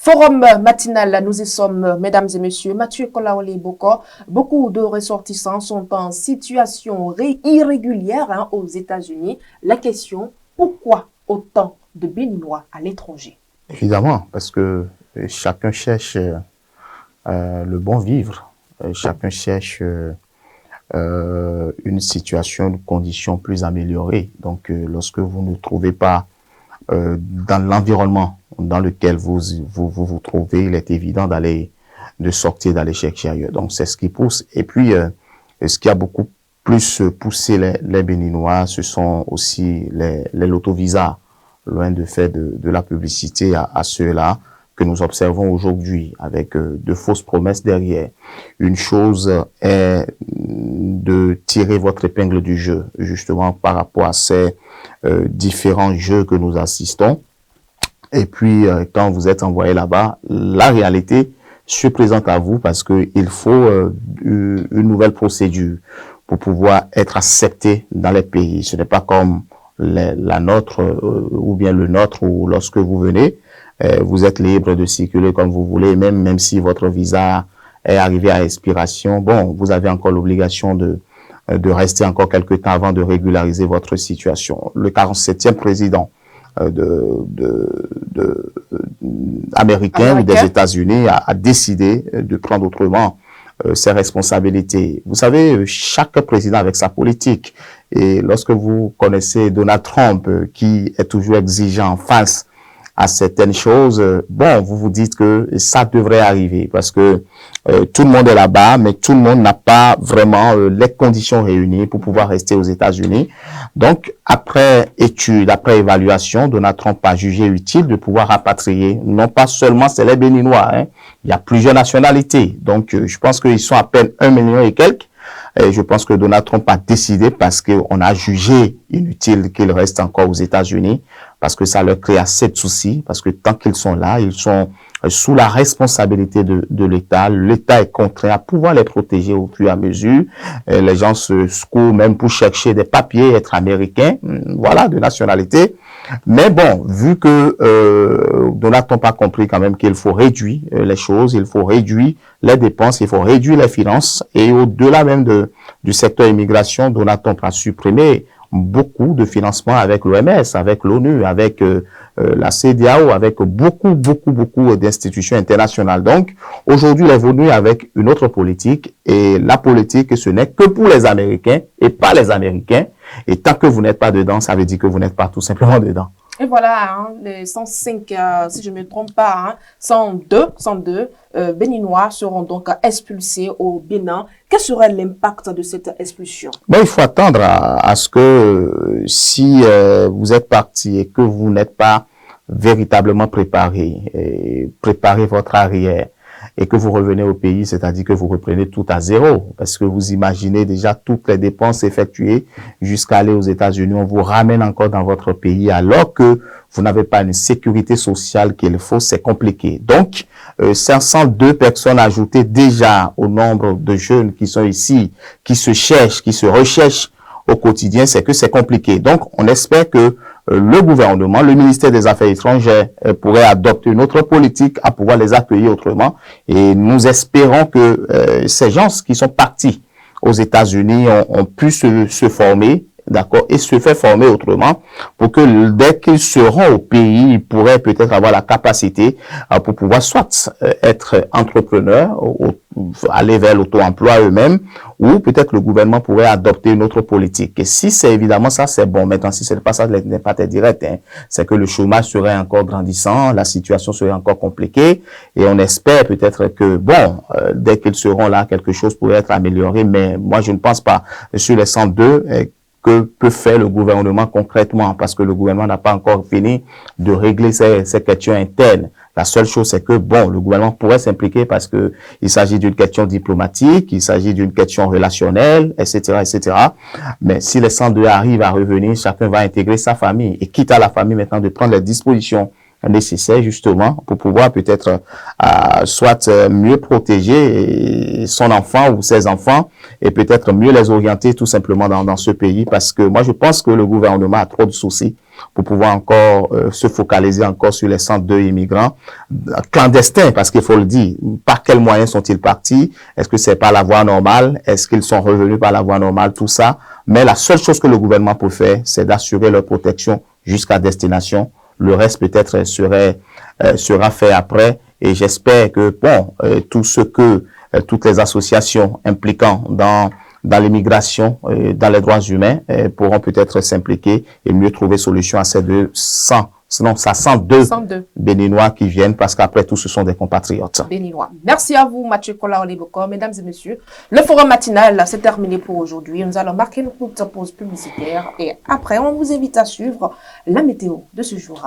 Forum matinal, nous y sommes, mesdames et messieurs. Mathieu Kolaoli Boko, beaucoup de ressortissants sont en situation irrégulière aux États-Unis. La question, pourquoi autant de Béninois à l'étranger? Évidemment, parce que chacun cherche le bon vivre, chacun cherche une situation, une condition plus améliorée. Donc, lorsque vous ne trouvez pas dans l'environnement dans lequel vous trouvez, il est évident de sortir, d'aller chercher ailleurs. Donc, c'est ce qui pousse. Et puis, ce qui a beaucoup plus poussé les Béninois, ce sont aussi les loto-visas, loin de faire de la publicité à ceux-là que nous observons aujourd'hui, avec de fausses promesses derrière. Une chose est de tirer votre épingle du jeu, justement par rapport à ces différents jeux que nous assistons. Et puis, quand vous êtes envoyé là-bas, la réalité se présente à vous parce que il faut une nouvelle procédure pour pouvoir être accepté dans les pays. Ce n'est pas comme la nôtre ou bien le nôtre où lorsque vous venez, vous êtes libre de circuler comme vous voulez, même si votre visa est arrivé à expiration. Bon, vous avez encore l'obligation de rester encore quelques temps avant de régulariser votre situation. Le 47e président américain des États-Unis a décidé de prendre autrement ses responsabilités. Vous savez, chaque président avec sa politique. Et lorsque vous connaissez Donald Trump, qui est toujours exigeant face à certaines choses, bon, vous vous dites que ça devrait arriver parce que tout le monde est là-bas, mais tout le monde n'a pas vraiment les conditions réunies pour pouvoir rester aux États-Unis. Donc, après étude, après évaluation, Donald Trump a jugé utile de pouvoir rapatrier, non pas seulement c'est les Béninois, hein, il y a plusieurs nationalités. Donc, je pense qu'ils sont à peine 1 million et quelques. Et je pense que Donald Trump a décidé parce qu'on a jugé inutile qu'ils restent encore aux États-Unis, parce que ça leur crée assez de soucis, parce que tant qu'ils sont là, ils sont sous la responsabilité de l'État. L'État est contraint à pouvoir les protéger au fur et à mesure. Les gens se secouent même pour chercher des papiers, être américains, voilà, de nationalité. Mais bon, vu que Donald Trump a compris quand même qu'il faut réduire les choses, il faut réduire les dépenses, il faut réduire les finances, et au-delà même du secteur immigration, Donald Trump a supprimé beaucoup de financements avec l'OMS, avec l'ONU, avec la CEDEAO, avec beaucoup d'institutions internationales. Donc, aujourd'hui, il est venu avec une autre politique, et la politique, ce n'est que pour les Américains et pas les Américains. Et tant que vous n'êtes pas dedans, ça veut dire que vous n'êtes pas tout simplement dedans. Et voilà, hein, les 105, si je ne me trompe pas, hein, 102 Béninois seront donc expulsés au Bénin. Quel serait l'impact de cette expulsion? Bon, il faut attendre à ce que si vous êtes parti et que vous n'êtes pas véritablement préparé votre arrière, et que vous revenez au pays, c'est-à-dire que vous reprenez tout à zéro, parce que vous imaginez déjà toutes les dépenses effectuées jusqu'à aller aux États-Unis, on vous ramène encore dans votre pays alors que vous n'avez pas une sécurité sociale qu'il faut, c'est compliqué. Donc, 502 personnes ajoutées déjà au nombre de jeunes qui sont ici, qui se cherchent, qui se recherchent au quotidien, c'est que c'est compliqué. Donc, on espère que le gouvernement, le ministère des Affaires étrangères pourrait adopter une autre politique à pouvoir les accueillir autrement. Et nous espérons que ces gens qui sont partis aux États-Unis ont pu se former, d'accord, et se faire former autrement pour que dès qu'ils seront au pays, ils pourraient peut-être avoir la capacité pour pouvoir soit être entrepreneurs, aller vers l'auto-emploi eux-mêmes, ou peut-être le gouvernement pourrait adopter une autre politique. Et si c'est évidemment ça, c'est bon. Maintenant, si ce n'est pas ça, l'impact est direct, hein, c'est que le chômage serait encore grandissant, la situation serait encore compliquée, et on espère peut-être que, bon, dès qu'ils seront là, quelque chose pourrait être amélioré, mais moi, je ne pense pas. Sur les 102, que peut faire le gouvernement concrètement, parce que le gouvernement n'a pas encore fini de régler ces questions internes. La seule chose, c'est que, bon, le gouvernement pourrait s'impliquer parce que il s'agit d'une question diplomatique, il s'agit d'une question relationnelle, etc., etc. Mais si les 102 arrivent à revenir, chacun va intégrer sa famille. Et quitte à la famille maintenant de prendre les dispositions nécessaires, justement, pour pouvoir peut-être soit mieux protéger son enfant ou ses enfants et peut-être mieux les orienter tout simplement dans ce pays. Parce que moi, je pense que le gouvernement a trop de soucis pour pouvoir encore se focaliser encore sur les 102 immigrants clandestins, parce qu'il faut le dire. Par quels moyens sont-ils partis? Est-ce que c'est par la voie normale? Est-ce qu'ils sont revenus par la voie normale? Tout ça. Mais la seule chose que le gouvernement peut faire, c'est d'assurer leur protection jusqu'à destination. Le reste peut-être sera fait après. Et j'espère que toutes les associations impliquant dans l'immigration, dans les droits humains, pourront peut-être s'impliquer et mieux trouver solution à ces 102 Béninois qui viennent, parce qu'après tout, ce sont des compatriotes. Béninois. Merci à vous, Mathieu Kolaoleboko. Mesdames et messieurs, le forum matinal, c'est terminé pour aujourd'hui. Nous allons marquer une courte pause publicitaire et après, on vous invite à suivre la météo de ce jour.